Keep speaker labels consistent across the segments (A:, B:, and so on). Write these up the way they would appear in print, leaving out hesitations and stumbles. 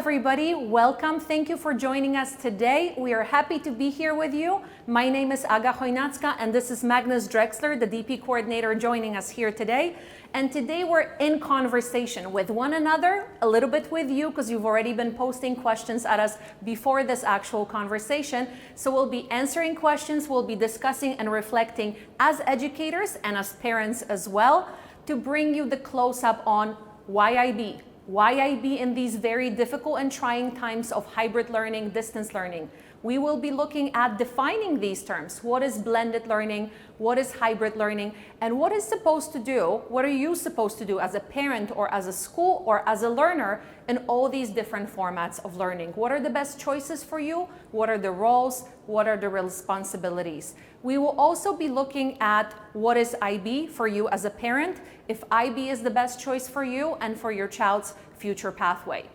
A: everybody. Welcome. Thank you for joining us today. We are happy to be here with you. My name is Aga Chojnacka, and this is Magnus Drexler, the DP coordinator, joining us here today. And today we're in conversation with one another, a little bit with you, because you've already been posting questions at us before this actual conversation. So we'll be answering questions, we'll be discussing and reflecting as educators and as parents as well, to bring you the close-up on why IB. Why IB in these very difficult and trying times of hybrid learning, distance learning. We will be looking at defining these terms. What is blended learning? What is hybrid learning? And what is supposed to do, what are you supposed to do as a parent or as a school or as a learner in all these different formats of learning? What are the best choices for you? What are the roles? What are the responsibilities? We will also be looking at what is IB for you as a parent, if IB is the best choice for you and for your child's future pathway.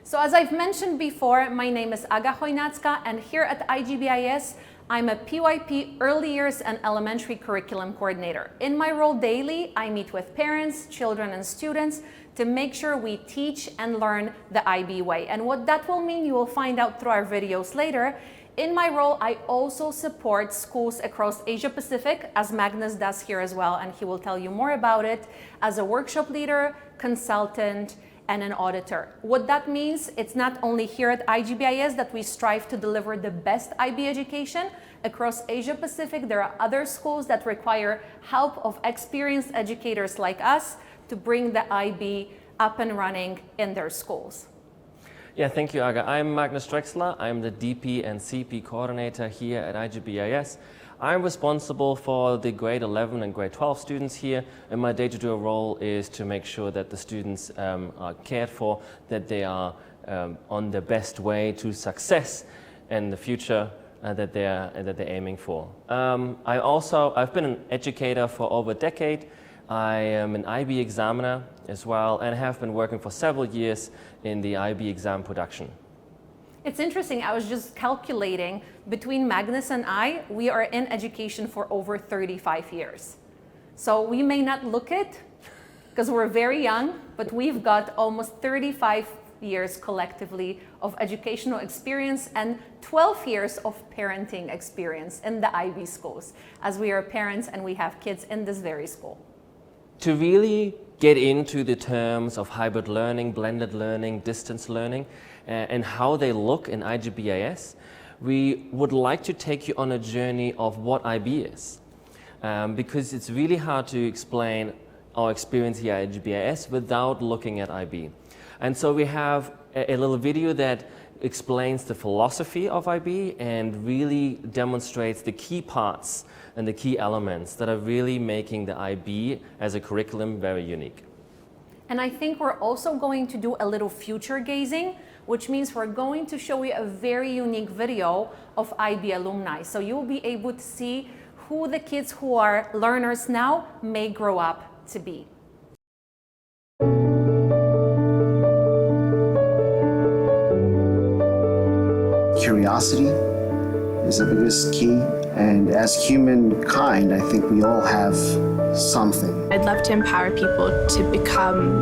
A: So as I've mentioned before, my name is Aga Chojnacka, and here at IGBIS, I'm a PYP Early Years and Elementary Curriculum Coordinator. In my role daily, I meet with parents, children, and students to make sure we teach and learn the IB way. And what that will mean, you will find out through our videos later. In my role, I also support schools across Asia Pacific, as Magnus does here as well, and he will tell you more about it, as a workshop leader, consultant, and an auditor. What that means, it's not only here at IGBIS that we strive to deliver the best IB education. Across Asia Pacific, there are other schools that require help of experienced educators like us to bring the IB up and running in their schools.
B: Yeah, thank you, Aga. I'm Magnus Drexler. I'm the DP and CP coordinator here at IGBIS. I'm responsible for the grade 11 and grade 12 students here, and my day-to-day role is to make sure that the students are cared for, that they are on the best way to success in the future that they're aiming for. I've been an educator for over a decade. I am an IB examiner as well, and have been working for several years in the IB exam production.
A: It's interesting, I was just calculating, between Magnus and I, we are in education for over 35 years. So we may not look it, because we're very young, but we've got almost 35 years collectively of educational experience and 12 years of parenting experience in the IB schools, as we are parents and we have kids in this very school.
B: To really get into the terms of hybrid learning, blended learning, distance learning, and how they look in IGBIS, we would like to take you on a journey of what IB is. Because it's really hard to explain our experience here at IGBIS without looking at IB. And so we have a little video that explains the philosophy of IB and really demonstrates the key parts and the key elements that are really making the IB as a curriculum very unique.
A: And I think we're also going to do a little future gazing, which means we're going to show you a very unique video of IB alumni. So you'll be able to see who the kids who are learners now may grow up to be.
C: Curiosity is the biggest key, and as humankind, I think we all have something.
D: I'd love to empower people to become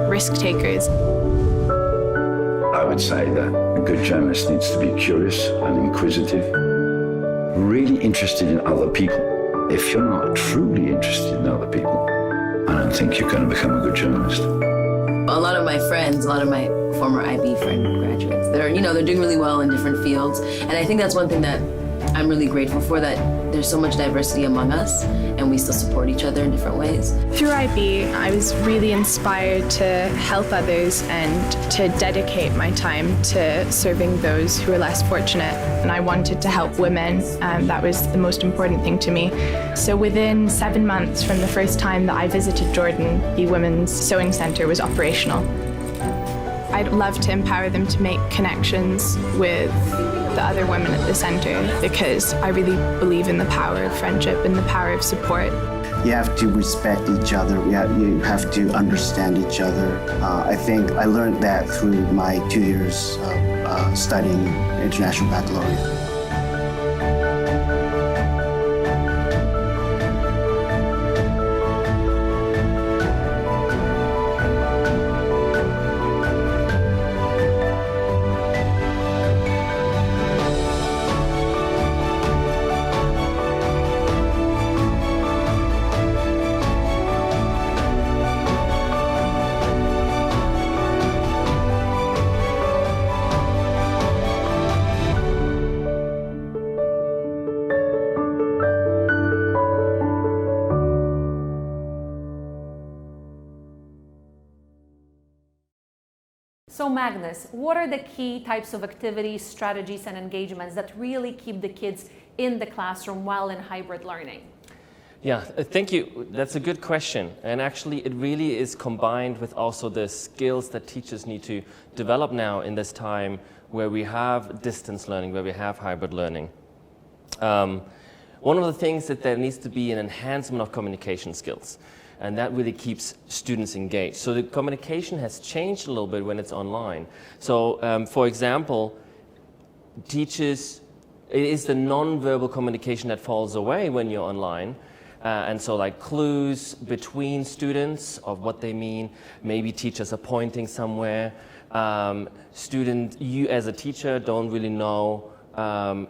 D: risk takers.
E: I would say that a good journalist needs to be curious and inquisitive, really interested in other people. If you're not truly interested in other people, I don't think you're going to become a good journalist.
F: A lot of my friends, a lot of my former IB friend graduates, they're doing really well in different fields. And I think that's one thing that I'm really grateful for, that there's so much diversity among us and we still support each other in different ways.
D: Through IB, I was really inspired to help others and to dedicate my time to serving those who are less fortunate. And I wanted to help women, and that was the most important thing to me. So within 7 months from the first time that I visited Jordan, the Women's Sewing Centre was operational. I'd love to empower them to make connections with the other women at the centre, because I really believe in the power of friendship and the power of support.
C: You have to respect each other. You have to understand each other. I think I learned that through my 2 years of studying International Baccalaureate.
A: So Magnus, what are the key types of activities, strategies, and engagements that really keep the kids in the classroom while in hybrid learning?
B: Yeah, thank you. That's a good question. And actually, it really is combined with also the skills that teachers need to develop now in this time where we have distance learning, where we have hybrid learning. One of the things that there needs to be an enhancement of communication skills, and that really keeps students engaged. So the communication has changed a little bit when it's online. So, for example, teachers, it is the non-verbal communication that falls away when you're online. And so like clues between students of what they mean, maybe teachers are pointing somewhere. You as a teacher don't really know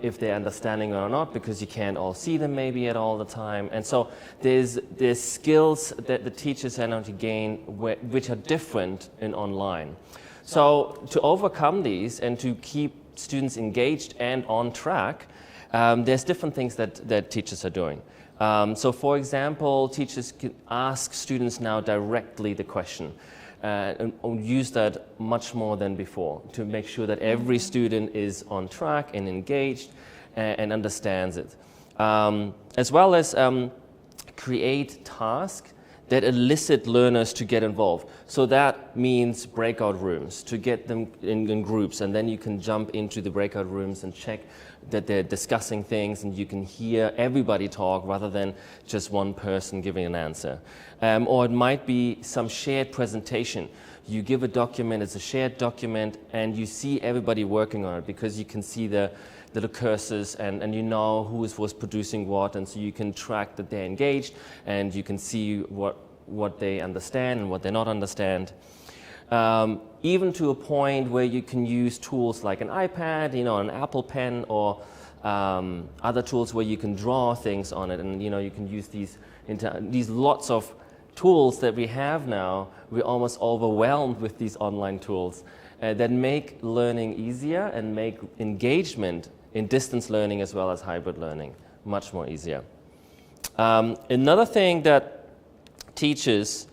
B: if they're understanding or not because you can't all see them maybe at all the time. And so there's skills that the teachers are now to gain which are different in online. So to overcome these and to keep students engaged and on track, there's different things that teachers are doing. So for example, teachers can ask students now directly the question and use that much more than before to make sure that every student is on track and engaged and understands it. As well as create tasks that elicit learners to get involved. So that means breakout rooms, to get them in groups, and then you can jump into the breakout rooms and check that they're discussing things and you can hear everybody talk rather than just one person giving an answer. Or it might be some shared presentation. You give a document, it's a shared document, and you see everybody working on it because you can see the little cursors and you know who was producing what, and so you can track that they're engaged and you can see what they understand and what they not understand. Even to a point where you can use tools like an iPad, an Apple Pen, or other tools where you can draw things on it, and you can use these lots of tools that we have now. We're almost overwhelmed with these online tools that make learning easier and make engagement in distance learning as well as hybrid learning much more easier. Another thing that teachers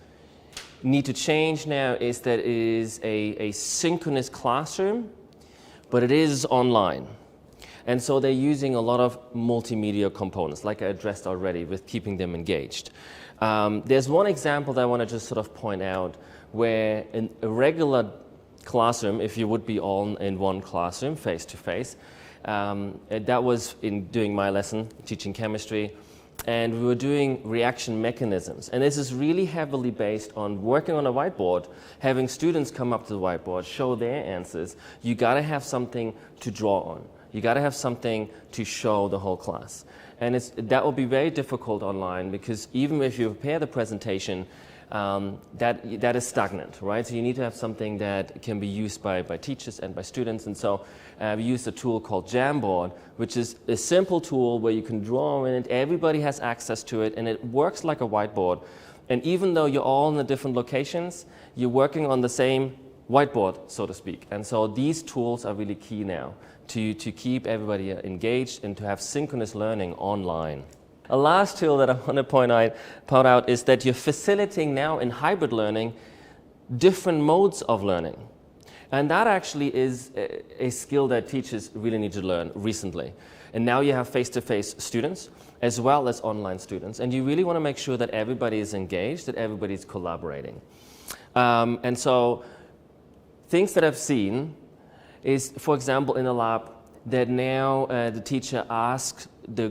B: need to change now is that it is a synchronous classroom, but it is online. And so they're using a lot of multimedia components, like I addressed already, with keeping them engaged. There's one example that I want to just sort of point out where in a regular classroom, if you would be all in one classroom, face-to-face, that was in doing my lesson, teaching chemistry, and we were doing reaction mechanisms. And this is really heavily based on working on a whiteboard, having students come up to the whiteboard, show their answers. You got to have something to draw on. You got to have something to show the whole class. And that will be very difficult online because even if you prepare the presentation, that is stagnant, right? So you need to have something that can be used by teachers and by students. And so we used a tool called Jamboard, which is a simple tool where you can draw in it. Everybody has access to it, and it works like a whiteboard. And even though you're all in the different locations, you're working on the same whiteboard, so to speak. And so these tools are really key now to keep everybody engaged and to have synchronous learning online. A last tool that I want to point out is that you're facilitating now in hybrid learning different modes of learning. And that actually is a skill that teachers really need to learn recently. And now you have face-to-face students as well as online students. And you really want to make sure that everybody is engaged, that everybody is collaborating. And so things that I've seen is, for example, in a lab, that now the teacher asks to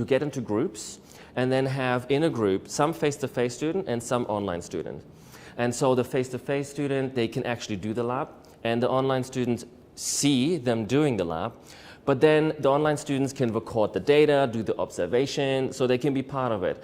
B: get into groups and then have in a group some face-to-face student and some online student. And so the face-to-face student, they can actually do the lab, and the online students see them doing the lab. But then the online students can record the data, do the observation, so they can be part of it.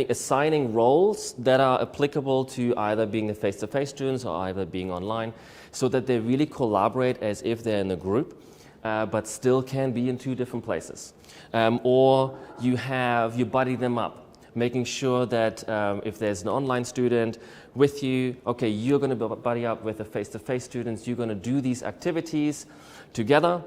B: Assigning roles that are applicable to either being the face-to-face students or either being online, so that they really collaborate as if they're in a group, but still can be in two different places. Or you buddy them up, making sure that if there's an online student with you, okay, you're going to buddy up with the face-to-face students, you're going to do these activities together,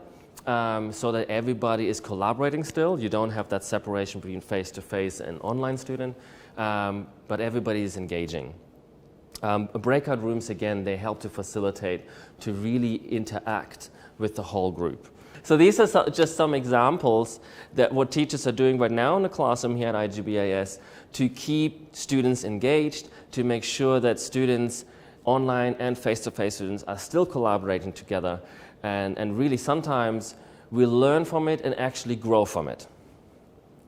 B: so that everybody is collaborating still. You don't have that separation between face-to-face and online student, but everybody is engaging. Breakout rooms, again, they help to facilitate, to really interact with the whole group. So these are just some examples that what teachers are doing right now in the classroom here at IGBIS to keep students engaged, to make sure that students, online and face-to-face students, are still collaborating together. And really sometimes we learn from it and actually grow from it.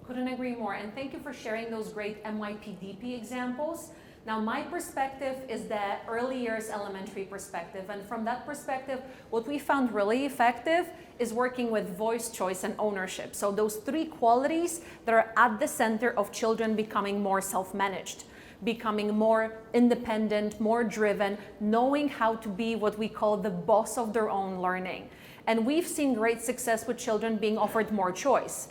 A: Couldn't agree more. And thank you for sharing those great MYPDP examples. Now, my perspective is the early years elementary perspective. And from that perspective, what we found really effective is working with voice, choice, and ownership. So those three qualities that are at the center of children becoming more self-managed, becoming more independent, more driven, knowing how to be what we call the boss of their own learning. And we've seen great success with children being offered more choice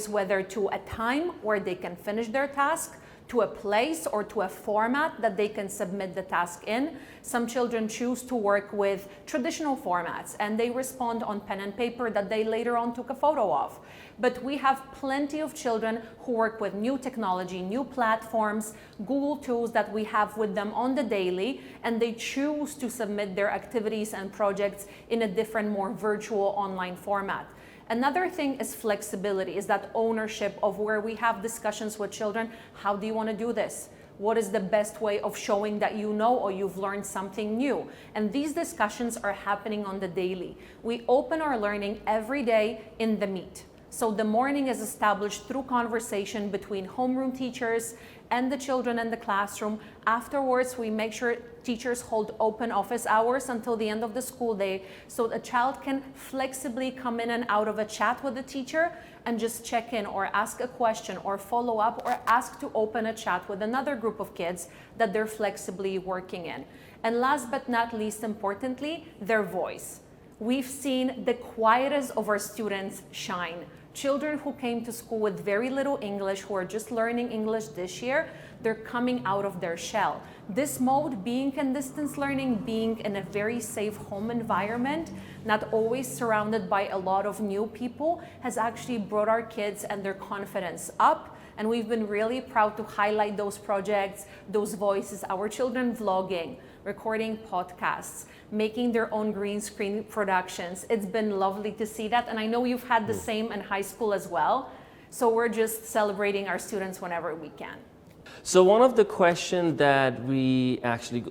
A: whether to a time where they can finish their task, to a place or to a format that they can submit the task in. Some children choose to work with traditional formats and they respond on pen and paper that they later on took a photo of. But we have plenty of children who work with new technology, new platforms, Google tools that we have with them on the daily, and they choose to submit their activities and projects in a different, more virtual online format. Another thing is flexibility, is that ownership of where we have discussions with children. How do you want to do this? What is the best way of showing that you know or you've learned something new? And these discussions are happening on the daily. We open our learning every day in the Meet. So the morning is established through conversation between homeroom teachers and the children in the classroom. Afterwards, we make sure teachers hold open office hours until the end of the school day, so a child can flexibly come in and out of a chat with the teacher and just check in or ask a question or follow up or ask to open a chat with another group of kids that they're flexibly working in. And last but not least importantly, their voice. We've seen the quietest of our students shine. Children who came to school with very little English, who are just learning English this year, they're coming out of their shell. This mode, being in distance learning, being in a very safe home environment, not always surrounded by a lot of new people, has actually brought our kids and their confidence up. And we've been really proud to highlight those projects, those voices, our children vlogging, recording podcasts, making their own green screen productions. It's been lovely to see that. And I know you've had the same in high school as well. So we're just celebrating our students whenever we can.
B: So one of the questions that we actually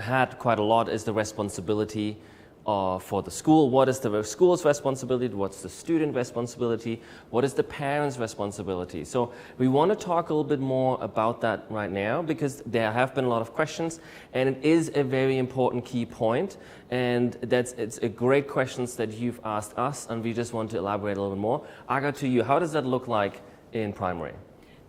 B: had quite a lot is the responsibility for the school. What is the school's responsibility? What's the student responsibility? What is the parent's responsibility? So we want to talk a little bit more about that right now, because there have been a lot of questions and it is a very important key point, and it's a great questions that you've asked us, and we just want to elaborate a little bit more. Aga, to you, how does that look like in primary?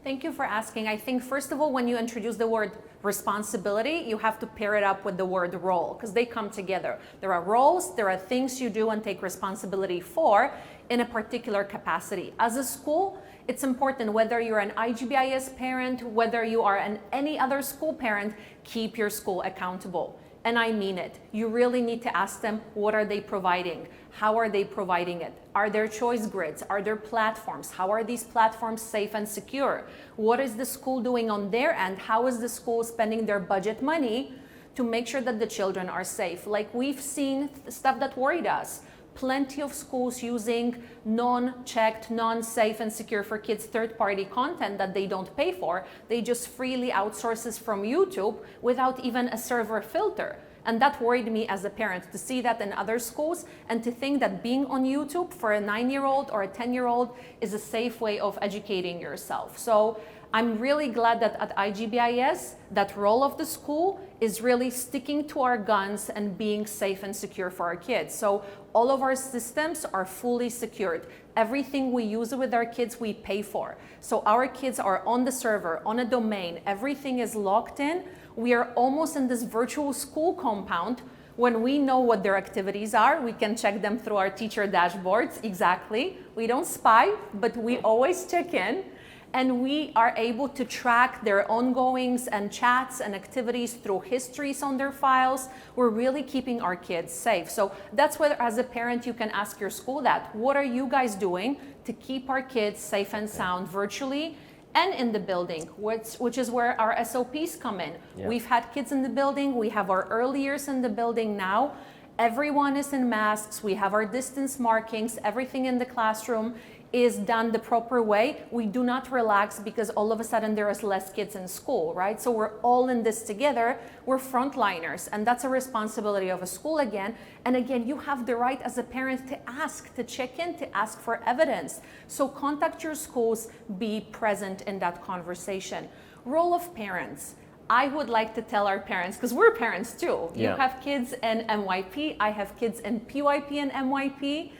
A: Thank you for asking. I think first of all, when you introduce the word responsibility, you have to pair it up with the word role, because they come together. There are roles, there are things you do and take responsibility for in a particular capacity. As a school, it's important, whether you're an IGBIS parent, whether you are any other school parent, keep your school accountable. And I mean it. You really need to ask them, what are they providing? How are they providing it? Are there choice grids? Are there platforms? How are these platforms safe and secure? What is the school doing on their end? How is the school spending their budget money to make sure that the children are safe? Like, we've seen stuff that worried us. Plenty of schools using non-checked, non-safe and secure for kids third-party content that they don't pay for. They just freely outsource this from YouTube without even a server filter. And that worried me as a parent, to see that in other schools and to think that being on YouTube for a 9-year-old or a 10-year-old is a safe way of educating yourself. So I'm really glad that at IGBIS, that role of the school is really sticking to our guns and being safe and secure for our kids. So all of our systems are fully secured. Everything we use with our kids, we pay for. So our kids are on the server, on a domain, everything is locked in. We are almost in this virtual school compound. When we know what their activities are, we can check them through our teacher dashboards. Exactly. We don't spy, but we always check in. And we are able to track their ongoings and chats and activities through histories on their files. We're really keeping our kids safe. So that's where, as a parent, you can ask your school that. What are you guys doing to keep our kids safe and sound virtually and in the building, which is where our SOPs come in.
B: Yeah.
A: We've had kids in the building, we have our early years in the building now. Everyone is in masks, we have our distance markings, everything in the classroom is done the proper way. We do not relax because all of a sudden there is less kids in school, right? So we're all in this together. We're frontliners, and that's a responsibility of a school again. And again, you have the right as a parent to ask, to check in, to ask for evidence. So contact your schools, be present in that conversation. Role of parents. I would like to tell our parents, because we're parents too. You
B: Yeah.
A: have kids in MYP, I have kids in PYP and MYP.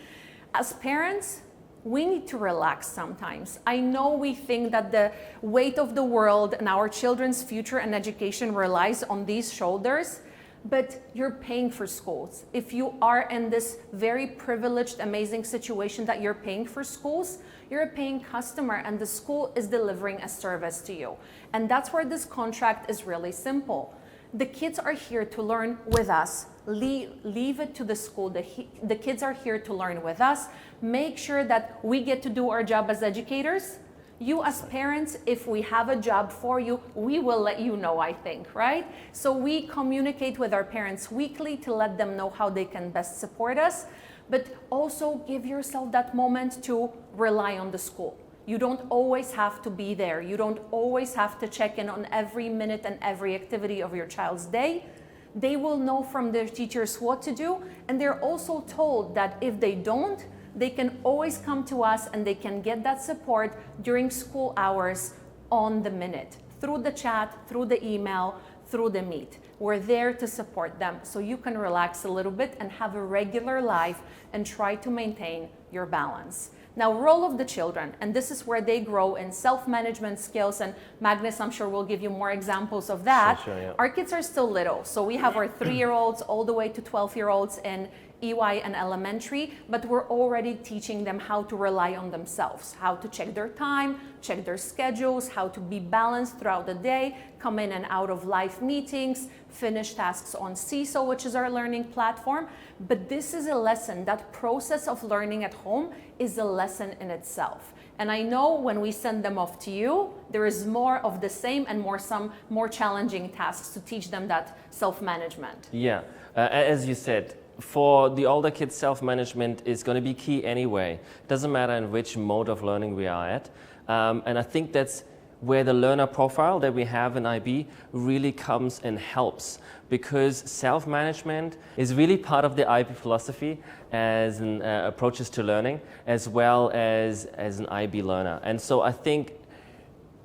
A: As parents, we need to relax sometimes. I know we think that the weight of the world and our children's future and education relies on these shoulders, but you're paying for schools. If you are in this very privileged, amazing situation that you're paying for schools, you're a paying customer and the school is delivering a service to you. And that's where this contract is really simple. The kids are here to learn with us. Leave it to the school. The kids are here to learn with us. Make sure that we get to do our job as educators. You as parents, if we have a job for you, we will let you know, I think, right? So we communicate with our parents weekly to let them know how they can best support us, but also give yourself that moment to rely on the school. You don't always have to be there. You don't always have to check in on every minute and every activity of your child's day. They will know from their teachers what to do, and they're also told that if they don't, they can always come to us and they can get that support during school hours on the minute, through the chat, through the email, through the Meet. We're there to support them so you can relax a little bit and have a regular life and try to maintain your balance. Now, role of the children, and this is where they grow in self-management skills, and Magnus, I'm sure, will give you more examples of that.
B: Sure, yeah.
A: Our kids are still little, so we have our 3-year-olds all the way to 12-year-olds in EY and elementary, but we're already teaching them how to rely on themselves, how to check their time, check their schedules, how to be balanced throughout the day, come in and out of live meetings, finish tasks on CISO, which is our learning platform. But this is a lesson. That process of learning at home is a lesson in itself. And I know when we send them off to you, there is more of the same and some more challenging tasks to teach them that self-management.
B: Yeah, as you said, for the older kids, self-management is going to be key anyway. Doesn't matter in which mode of learning we are at. And I think that's where the learner profile that we have in IB really comes and helps, because self-management is really part of the IB philosophy as an approaches to learning, as well as an IB learner. And so I think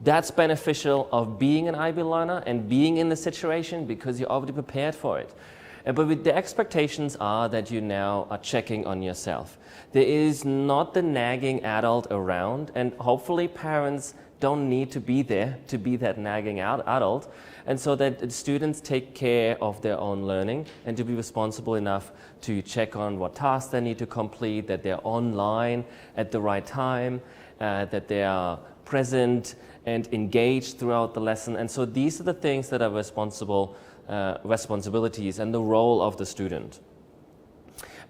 B: that's beneficial of being an IB learner and being in the situation, because you're already prepared for it. But the expectations are that you now are checking on yourself. There is not the nagging adult around, and hopefully parents don't need to be there to be that nagging adult, and so that students take care of their own learning and to be responsible enough to check on what tasks they need to complete, that they're online at the right time, that they are present and engaged throughout the lesson. And so these are the things that are responsibilities and the role of the student.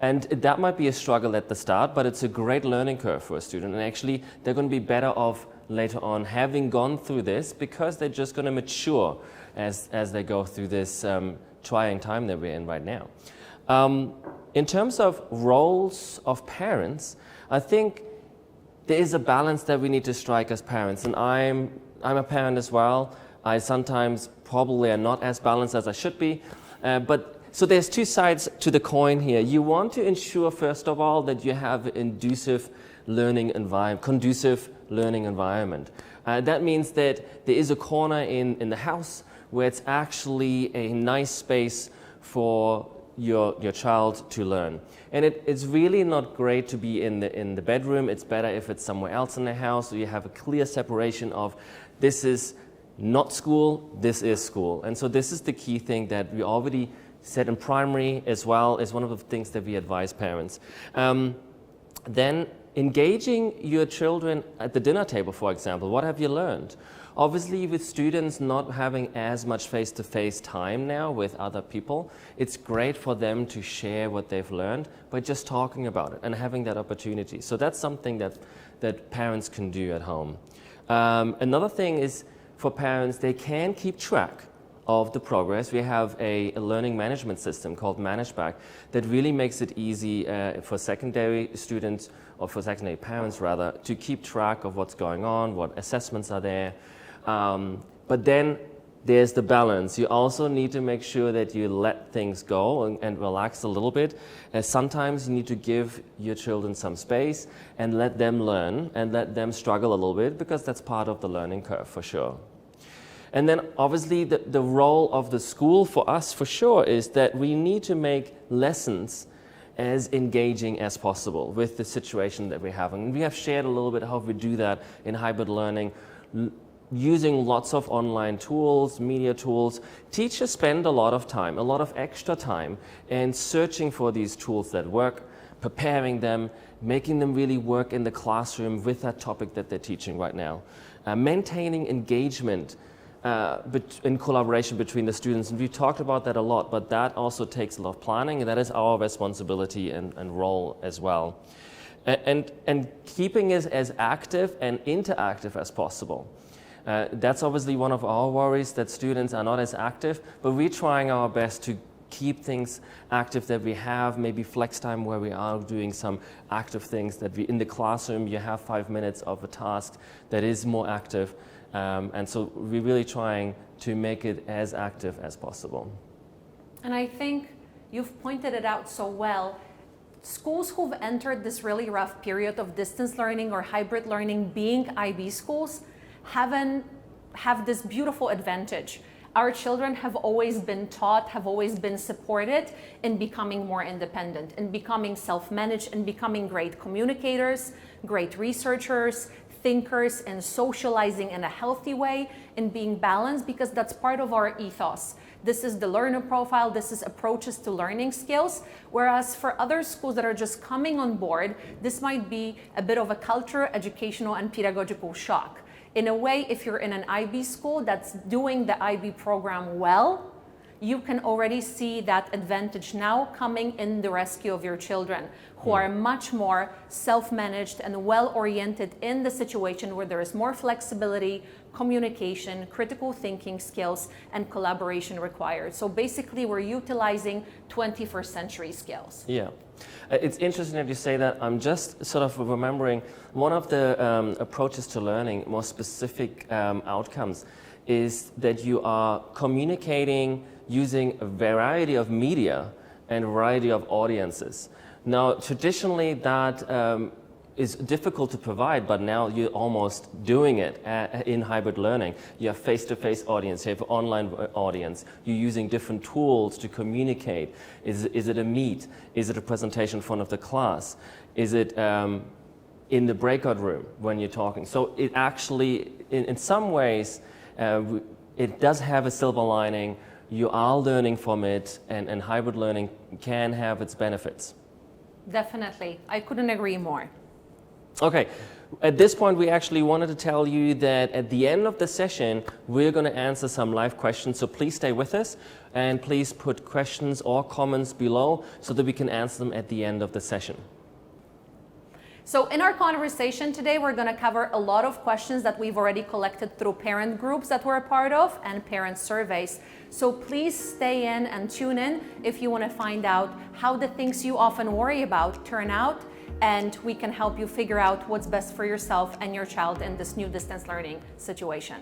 B: And that might be a struggle at the start, but it's a great learning curve for a student. And actually, they're going to be better off later on having gone through this, because they're just going to mature as they go through this trying time that we're in right now. In terms of roles of parents, I think there is a balance that we need to strike as parents. And I'm a parent as well. I sometimes probably are not as balanced as I should be. So there's two sides to the coin here. You want to ensure, first of all, that you have an conducive learning environment. That means that there is a corner in the house where it's actually a nice space for your child to learn. And it's really not great to be in the bedroom. It's better if it's somewhere else in the house, so you have a clear separation of this is not school, this is school. And so this is the key thing that we already said in primary, as well as one of the things that we advise parents. Then engaging your children at the dinner table, for example. What have you learned? Obviously, with students not having as much face-to-face time now with other people, it's great for them to share what they've learned by just talking about it and having that opportunity. So that's something that parents can do at home. Another thing is for parents, they can keep track of the progress. We have a learning management system called ManageBack that really makes it easy for secondary students, or for secondary parents rather, to keep track of what's going on, what assessments are there. But then there's the balance. You also need to make sure that you let things go and relax a little bit. Sometimes you need to give your children some space and let them learn and let them struggle a little bit, because that's part of the learning curve for sure. And then obviously the role of the school for us for sure is that we need to make lessons as engaging as possible with the situation that we're having. And we have shared a little bit how we do that in hybrid learning, using lots of online tools, media tools. Teachers spend a lot of time, a lot of extra time, in searching for these tools that work, preparing them, making them really work in the classroom with that topic that they're teaching right now. Maintaining engagement in collaboration between the students, and we talked about that a lot, but that also takes a lot of planning, and that is our responsibility and role as well. And keeping it as active and interactive as possible. That's obviously one of our worries, that students are not as active, but we're trying our best to keep things active, that we have maybe flex time where we are doing some active things, that we in the classroom you have 5 minutes of a task that is more active. And so we're really trying to make it as active as possible.
A: And I think you've pointed it out so well. Schools who've entered this really rough period of distance learning or hybrid learning, being IB schools, have this beautiful advantage. Our children have always been taught, have always been supported in becoming more independent, in becoming self-managed, in becoming great communicators, great researchers, thinkers, and socializing in a healthy way, and being balanced, because that's part of our ethos. This is the learner profile, this is approaches to learning skills, whereas for other schools that are just coming on board, this might be a bit of a cultural, educational, and pedagogical shock. In a way, if you're in an IB school that's doing the IB program well, you can already see that advantage now coming in the rescue of your children, who are much more self-managed and well-oriented in the situation where there is more flexibility, communication, critical thinking skills, and collaboration required. So basically, we're utilizing 21st century skills.
B: Yeah. It's interesting that you say that. I'm just sort of remembering one of the approaches to learning, more specific outcomes, is that you are communicating using a variety of media and a variety of audiences. Now, traditionally that is difficult to provide, but now you're almost doing it in hybrid learning. You have face-to-face audience, you have online audience, you're using different tools to communicate. Is it a meet? Is it a presentation in front of the class? Is it in the breakout room when you're talking? So it actually, in some ways, it does have a silver lining. You are learning from it, and hybrid learning can have its benefits.
A: Definitely. I couldn't agree more.
B: Okay, at this point we actually wanted to tell you that at the end of the session we're going to answer some live questions, so please stay with us and please put questions or comments below so that we can answer them at the end of the session.
A: So in our conversation today, we're going to cover a lot of questions that we've already collected through parent groups that we're a part of and parent surveys. So please stay in and tune in if you want to find out how the things you often worry about turn out, and we can help you figure out what's best for yourself and your child in this new distance learning situation.